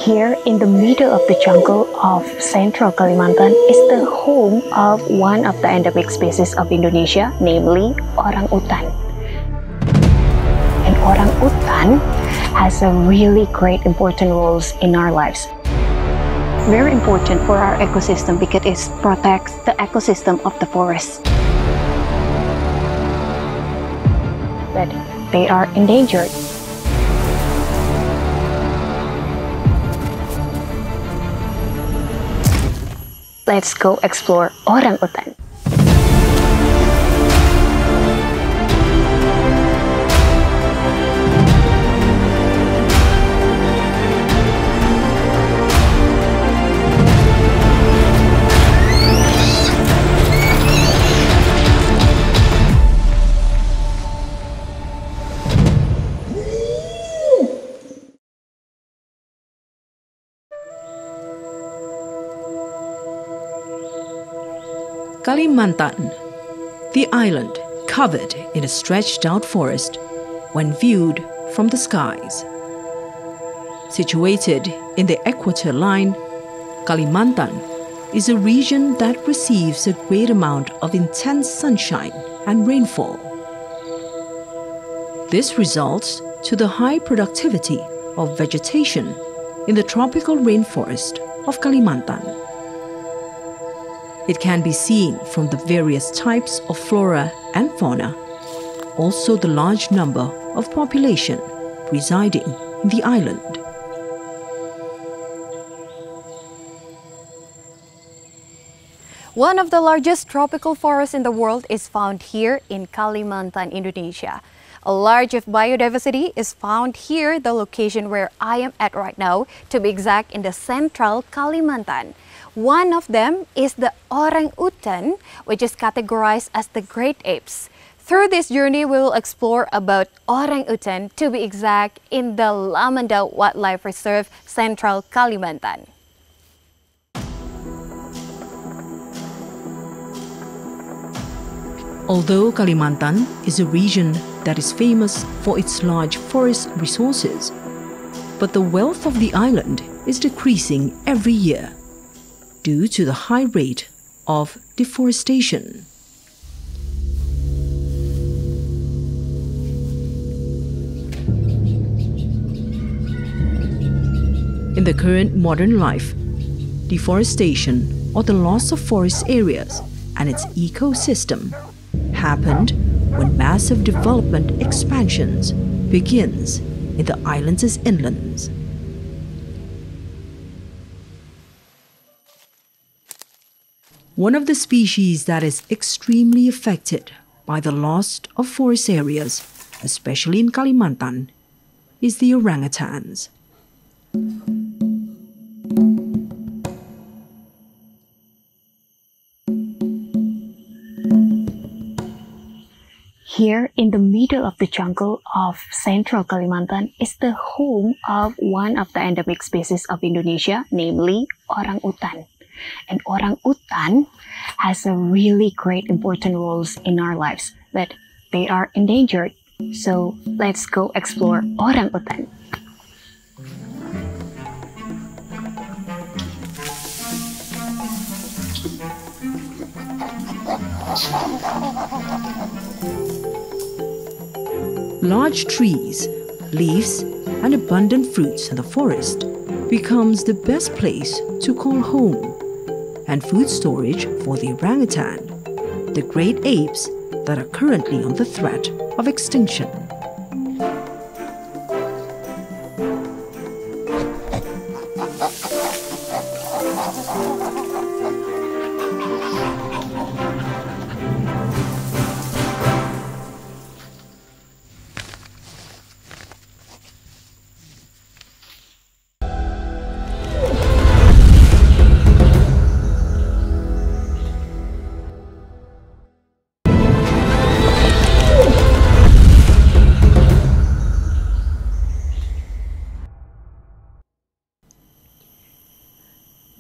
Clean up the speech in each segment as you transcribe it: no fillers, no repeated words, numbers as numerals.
Here in the middle of the jungle of central Kalimantan is the home of one of the endemic species of Indonesia, namely orangutan. And orangutan has a really great important roles in our lives. Very important for our ecosystem because it protects the ecosystem of the forest. But they are endangered. Let's go explore orangutan. Kalimantan, the island covered in a stretched-out forest when viewed from the skies. Situated in the equator line, Kalimantan is a region that receives a great amount of intense sunshine and rainfall. This results to the high productivity of vegetation in the tropical rainforest of Kalimantan. It can be seen from the various types of flora and fauna, also the large number of population residing in the island. One of the largest tropical forests in the world is found here in Kalimantan, Indonesia. A large of biodiversity is found here, the location where I am at right now, to be exact in the central Kalimantan. One of them is the orangutan, which is categorized as the great apes. Through this journey, we will explore about orangutan, to be exact, in the Lamanda Wildlife Reserve, Central Kalimantan. Although Kalimantan is a region that is famous for its large forest resources, but the wealth of the island is decreasing every year due to the high rate of deforestation. In the current modern life, deforestation or the loss of forest areas and its ecosystem happened when massive development expansions begins in the island's inlands. One of the species that is extremely affected by the loss of forest areas, especially in Kalimantan, is the orangutans. Here in the middle of the jungle of central Kalimantan is the home of one of the endemic species of Indonesia, namely orangutan. And orangutan has a really great important roles in our lives, but they are endangered. So let's go explore orangutan. Large trees, leaves, and abundant fruits in the forest becomes the best place to call home and food storage for the orangutan, the great apes that are currently on the threat of extinction.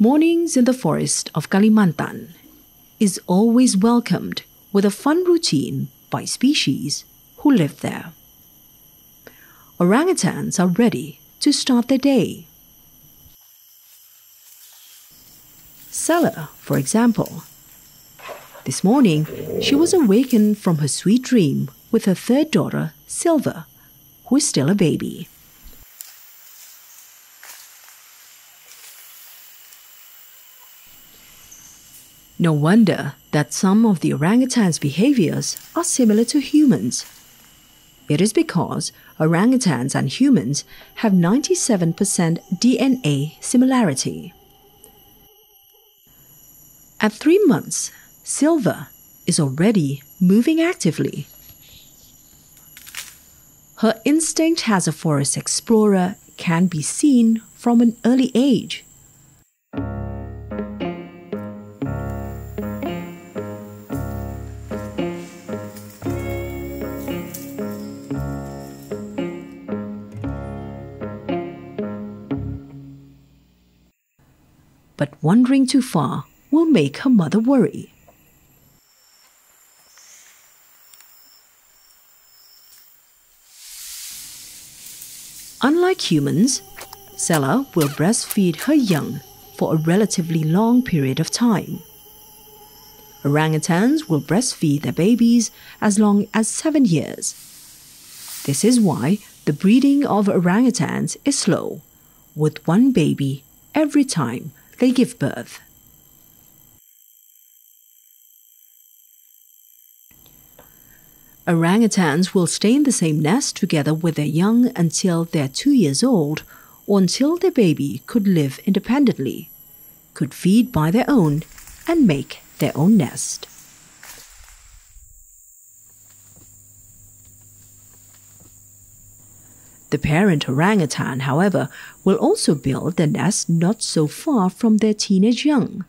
Mornings in the forest of Kalimantan is always welcomed with a fun routine by species who live there. Orangutans are ready to start their day. Sela, for example. This morning, she was awakened from her sweet dream with her third daughter, Silva, who is still a baby. No wonder that some of the orangutan's behaviors are similar to humans. It is because orangutans and humans have 97% DNA similarity. At 3 months, Silva is already moving actively. Her instinct as a forest explorer can be seen from an early age. But wandering too far will make her mother worry. Unlike humans, Sela will breastfeed her young for a relatively long period of time. Orangutans will breastfeed their babies as long as 7 years. This is why the breeding of orangutans is slow, with one baby every time they give birth. Orangutans will stay in the same nest together with their young until they're 2 years old, or until their baby could live independently, could feed by their own, and make their own nest. The parent orangutan, however, will also build their nest not so far from their teenage young,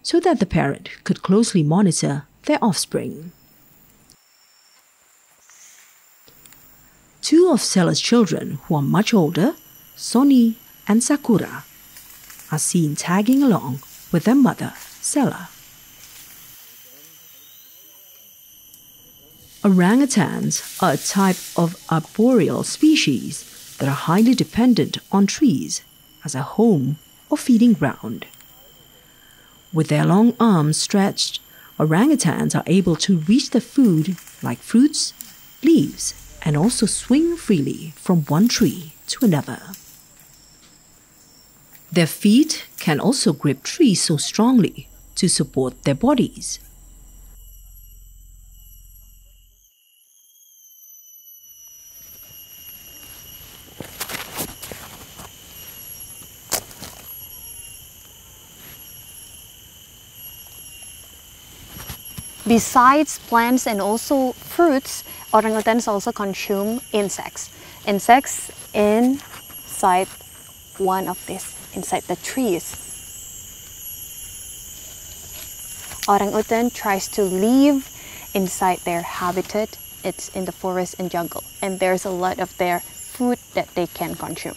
so that the parent could closely monitor their offspring. 2 of Sela's children, who are much older, Soni and Sakura, are seen tagging along with their mother, Sela. Orangutans are a type of arboreal species that are highly dependent on trees as a home or feeding ground. With their long arms stretched, orangutans are able to reach the food like fruits, leaves, and also swing freely from one tree to another. Their feet can also grip trees so strongly to support their bodies. Besides plants and also fruits, orangutans also consume insects. Insects inside one of these, inside the trees. Orangutan tries to live inside their habitat. It's in the forest and jungle, and there's a lot of their food that they can consume.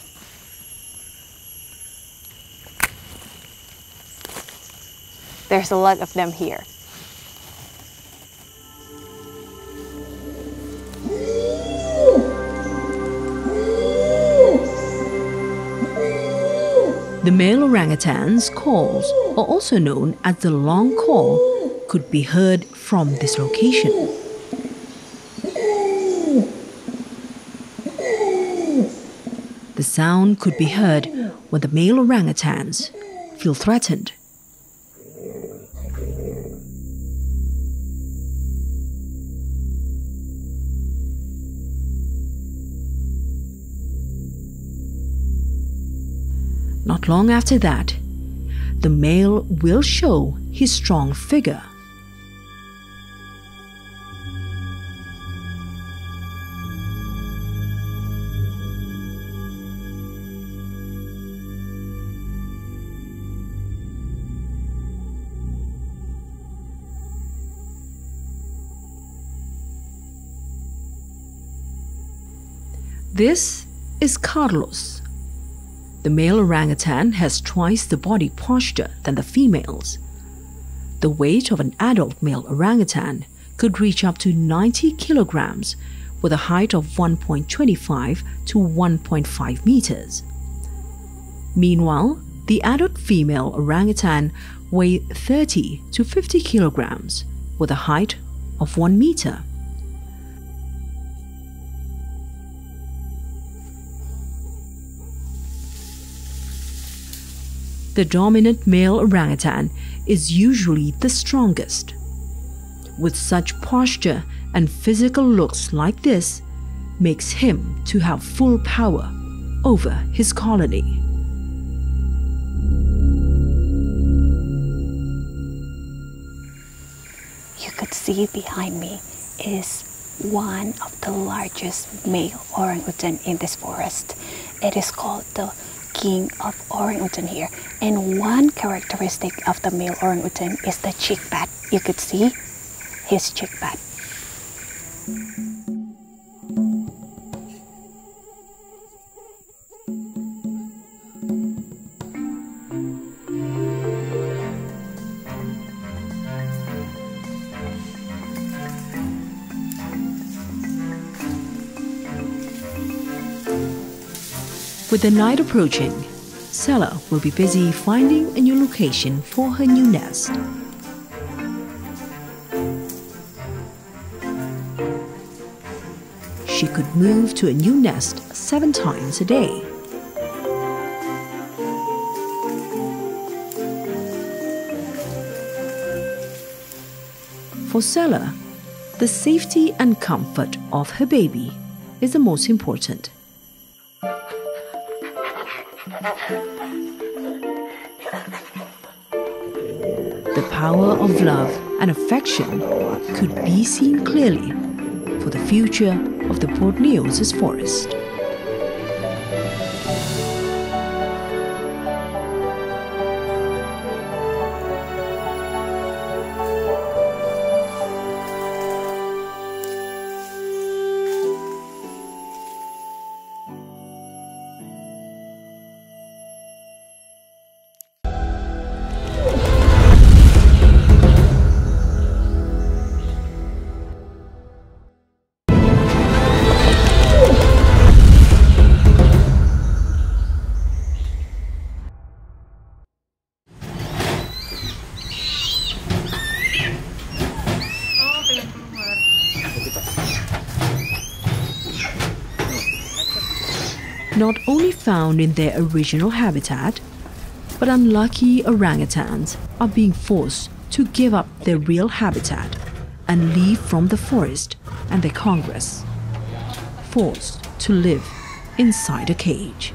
There's a lot of them here. The male orangutan's calls, or also known as the long call, could be heard from this location. The sound could be heard when the male orangutans feel threatened. Not long after that, the male will show his strong figure. This is Carlos. The male orangutan has twice the body posture than the females. The weight of an adult male orangutan could reach up to 90 kilograms with a height of 1.25 to 1.5 meters. Meanwhile, the adult female orangutan weigh 30 to 50 kilograms with a height of 1 meter. The dominant male orangutan is usually the strongest. With such posture and physical looks like this, makes him to have full power over his colony. You could see behind me is one of the largest male orangutan in this forest. It is called the king of orangutan here, and one characteristic of the male orangutan is the cheek pad. You could see his cheek pad. With the night approaching, Sela will be busy finding a new location for her new nest. She could move to a new nest 7 times a day. For Sela, the safety and comfort of her baby is the most important. The power of love and affection could be seen clearly for the future of the Borneo's forest. Not only found in their original habitat, but unlucky orangutans are being forced to give up their real habitat and leave from the forest and their congress, forced to live inside a cage.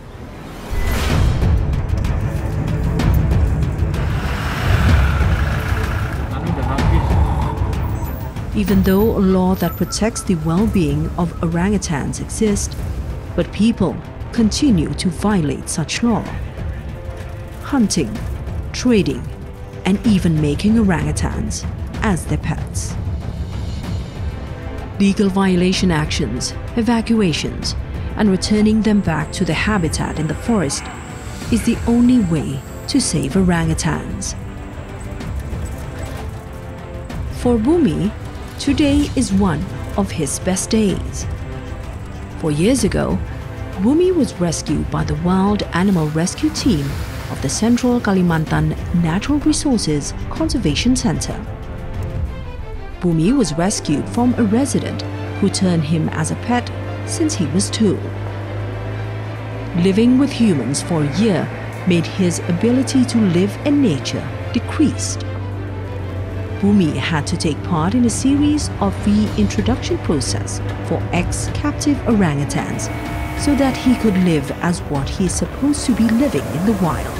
Even though a law that protects the well-being of orangutans exists, but people continue to violate such law. Hunting, trading, and even making orangutans as their pets. Legal violation actions, evacuations, and returning them back to their habitat in the forest is the only way to save orangutans. For Bumi, today is one of his best days. 4 years ago, Bumi was rescued by the Wild Animal Rescue Team of the Central Kalimantan Natural Resources Conservation Center. Bumi was rescued from a resident who turned him as a pet since he was 2. Living with humans for a year made his ability to live in nature decreased. Bumi had to take part in a series of reintroduction process for ex-captive orangutans so that he could live as what he is supposed to be living in the wild.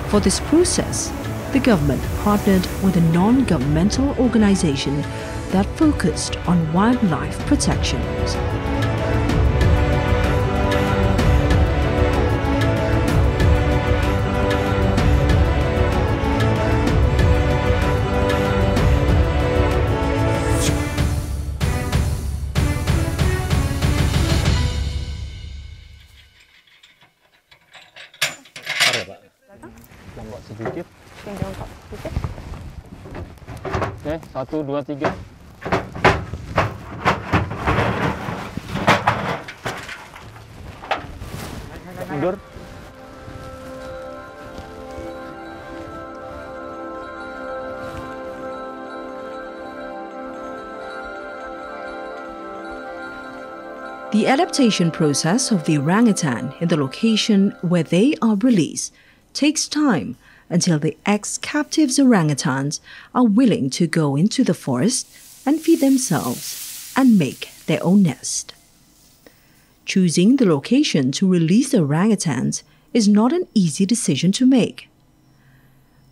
For this process, the government partnered with a non-governmental organization that focused on wildlife protection. Lambat sedikit. Okey, 1, 2, 3. Mundur. The adaptation process of the orangutan in the location where they are released takes time until the ex-captive orangutans are willing to go into the forest and feed themselves and make their own nest. Choosing the location to release the orangutans is not an easy decision to make.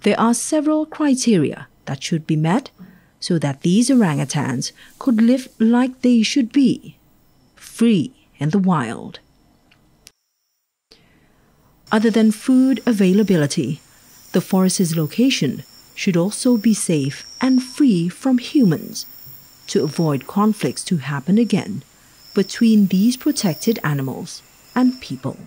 There are several criteria that should be met so that these orangutans could live like they should be, free in the wild. Other than food availability, the forest's location should also be safe and free from humans to avoid conflicts to happen again between these protected animals and people.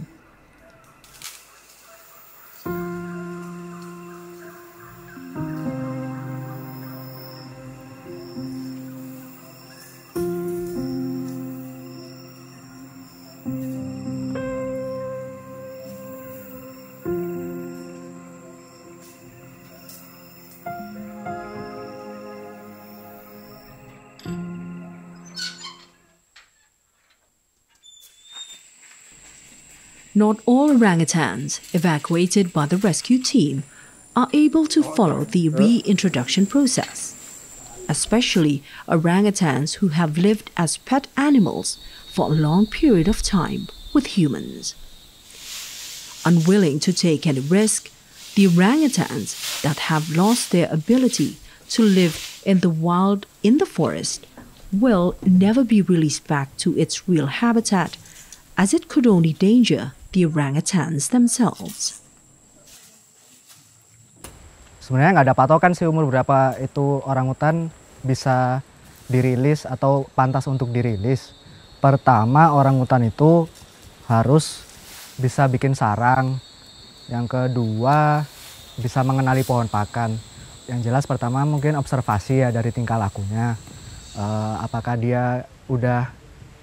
Not all orangutans evacuated by the rescue team are able to follow the reintroduction process, especially orangutans who have lived as pet animals for a long period of time with humans. Unwilling to take any risk, the orangutans that have lost their ability to live in the wild in the forest will never be released back to its real habitat, as it could only danger the orangutans themselves. Sebenarnya nggak ada patokan sih umur berapa itu orangutan bisa dirilis atau pantas untuk dirilis. Pertama, orangutan itu harus bisa bikin sarang. Yang kedua, bisa mengenali pohon pakan. Yang jelas pertama mungkin observasi ya dari tingkah lakunya. Apakah dia udah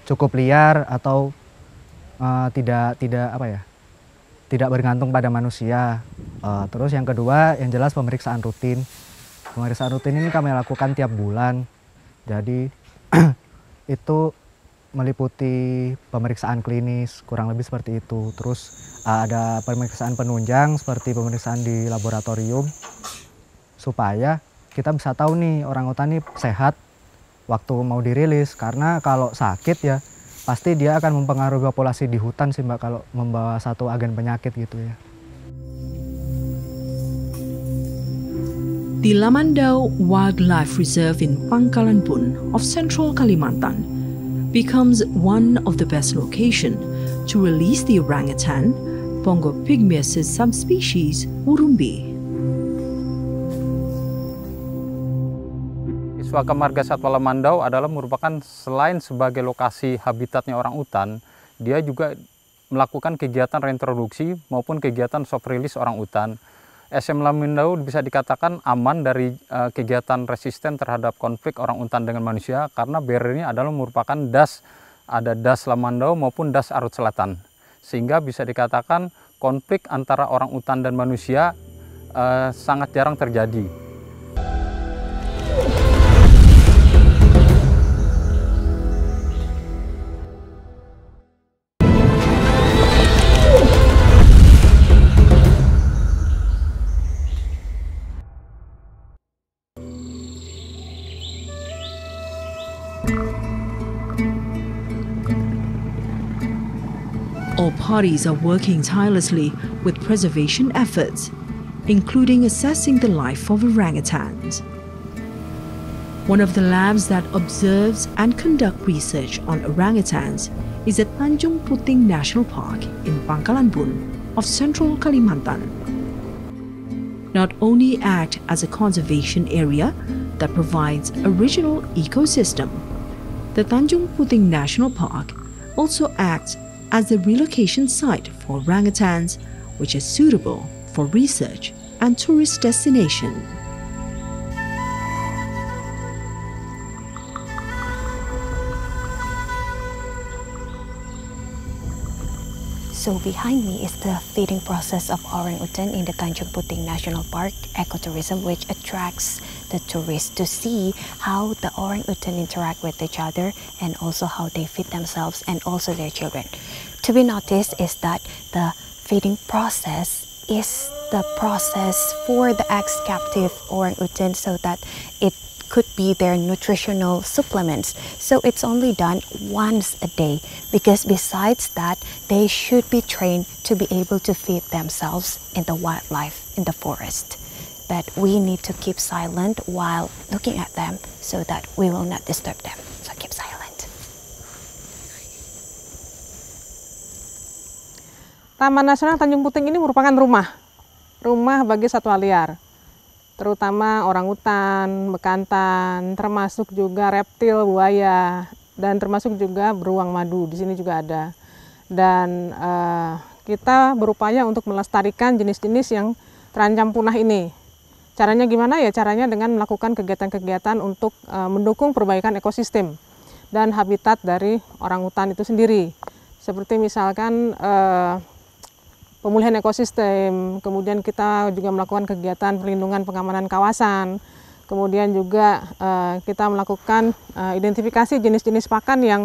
cukup liar atau tidak bergantung pada manusia. Terus yang kedua, yang jelas pemeriksaan rutin. Pemeriksaan rutin ini kami lakukan tiap bulan. Jadi itu meliputi pemeriksaan klinis, kurang lebih seperti itu. Terus ada pemeriksaan penunjang seperti pemeriksaan di laboratorium supaya kita bisa tahu nih orangutan ini sehat waktu mau dirilis. Karena kalau sakit ya pasti dia akan mempengaruhi populasi di hutan sih Mbak, kalau membawa satu agen penyakit gitu ya. The Lamandau Wildlife Reserve in Pangkalanbun of Central Kalimantan becomes one of the best locations to release the orangutan, Pongo pygmaeus subspecies Urumbi. Iswaka Marga Satwa Lamandau adalah merupakan selain sebagai lokasi habitatnya orang utan, dia juga melakukan kegiatan reintroduksi maupun kegiatan soft release orang utan. SM Lamandau bisa dikatakan aman dari kegiatan resisten terhadap konflik orang utan dengan manusia karena barriernya adalah merupakan das, ada das Lamandau maupun das Arut Selatan. Sehingga bisa dikatakan konflik antara orang utan dan manusia sangat jarang terjadi. All parties are working tirelessly with preservation efforts, including assessing the life of orangutans. One of the labs that observes and conducts research on orangutans is at Tanjung Puting National Park in Pangkalanbun of Central Kalimantan. Not only act as a conservation area that provides a regional ecosystem, the Tanjung Puting National Park also acts as a relocation site for orangutans, which is suitable for research and tourist destination. So behind me is the feeding process of orangutan in the Tanjung Puting National Park ecotourism, which attracts the tourists to see how the orangutan interact with each other and also how they feed themselves and also their children. To be noticed is that the feeding process is the process for the ex-captive orangutan so that it could be their nutritional supplements. So it's only done once a day, because besides that, they should be trained to be able to feed themselves in the wildlife in the forest. But we need to keep silent while looking at them so that we will not disturb them. So keep silent. Taman Nasional Tanjung Puting ini merupakan rumah bagi satwa liar, terutama orangutan, bekantan, termasuk juga reptil, buaya, dan termasuk juga beruang madu. Di sini juga ada. Dan kita berupaya untuk melestarikan jenis-jenis yang terancam punah ini. Caranya gimana ya? Caranya dengan melakukan kegiatan-kegiatan untuk mendukung perbaikan ekosistem dan habitat dari orangutan itu sendiri. Seperti misalkan pemulihan ekosistem, kemudian kita juga melakukan kegiatan perlindungan pengamanan kawasan, kemudian juga kita melakukan identifikasi jenis-jenis pakan yang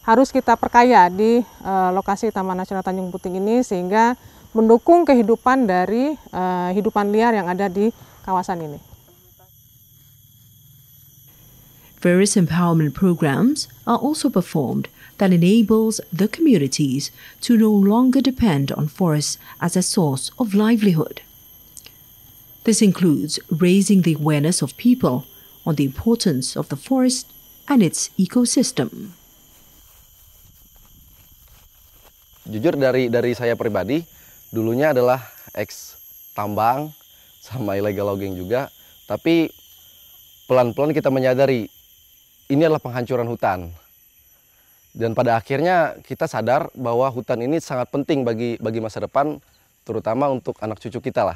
harus kita perkaya di lokasi Taman Nasional Tanjung Puting ini, sehingga mendukung kehidupan dari hidupan liar yang ada di kawasan ini. Various empowerment programs are also performed that enables the communities to no longer depend on forests as a source of livelihood. This includes raising the awareness of people on the importance of the forest and its ecosystem. Jujur dari saya pribadi, dulunya adalah ex tambang sama illegal logging juga, tapi pelan-pelan kita menyadari ini adalah penghancuran hutan. Dan pada akhirnya kita sadar bahwa hutan ini sangat penting bagi masa depan, terutama untuk anak cucu kita lah.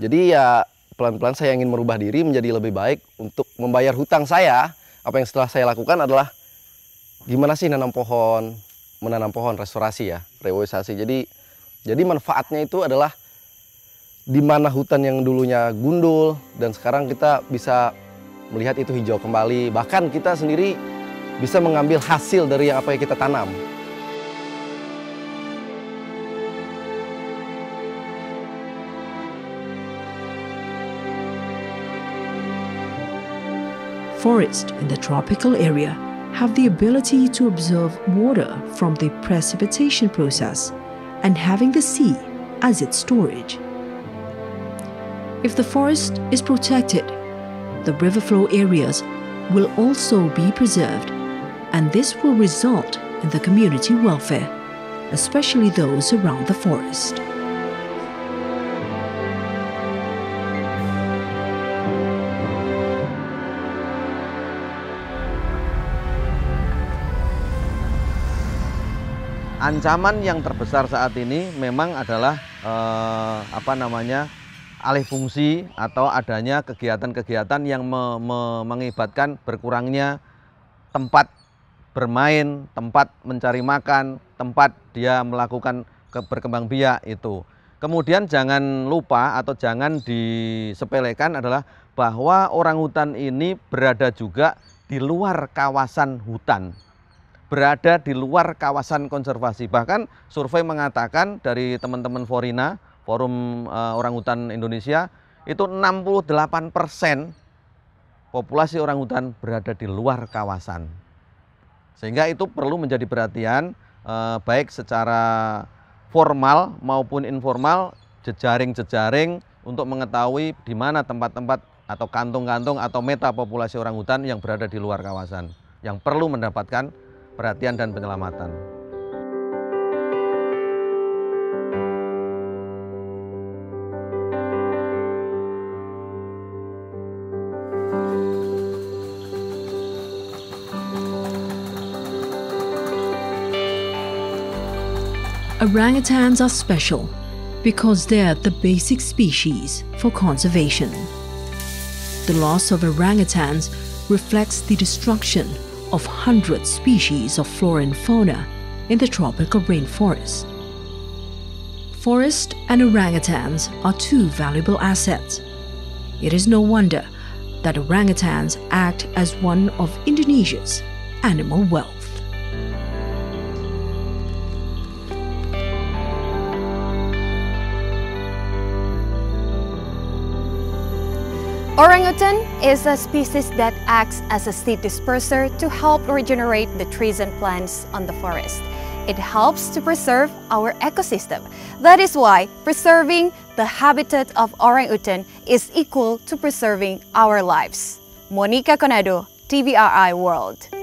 Jadi ya pelan-pelan saya ingin merubah diri menjadi lebih baik untuk membayar hutang saya. Apa yang setelah saya lakukan adalah gimana sih menanam pohon, restorasi ya, reboisasi. Jadi manfaatnya itu adalah di mana hutan yang dulunya gundul dan sekarang kita bisa melihat itu hijau kembali. Bahkan kita sendiri bisa mengambil hasil dari apa yang kita tanam. Forests in the tropical area have the ability to absorb water from the precipitation process and having the sea as its storage. If the forest is protected, the river flow areas will also be preserved, and this will result in the community welfare, especially those around the forest. Ancaman yang terbesar saat ini memang adalah alih fungsi atau adanya kegiatan-kegiatan yang mengakibatkan berkurangnya tempat bermain, tempat mencari makan, tempat dia melakukan berkembang biak itu. Kemudian jangan lupa atau jangan disepelekan adalah bahwa orangutan ini berada juga di luar kawasan hutan, berada di luar kawasan konservasi. Bahkan survei mengatakan dari teman-teman Forina, Forum Orangutan Indonesia, itu 68% populasi orangutan berada di luar kawasan. Sehingga itu perlu menjadi perhatian baik secara formal maupun informal, jejaring-jejaring untuk mengetahui di mana tempat-tempat atau kantung-kantung atau meta populasi orangutan yang berada di luar kawasan, yang perlu mendapatkan perhatian dan penyelamatan. Orangutans are special because they're the basic species for conservation. The loss of orangutans reflects the destruction of hundreds of species of flora and fauna in the tropical rainforest. Forest and orangutans are two valuable assets. It is no wonder that orangutans act as one of Indonesia's animal wealth. Orangutan is a species that acts as a seed disperser to help regenerate the trees and plants on the forest. It helps to preserve our ecosystem. That is why preserving the habitat of orangutan is equal to preserving our lives. Monica Conado, TVRI World.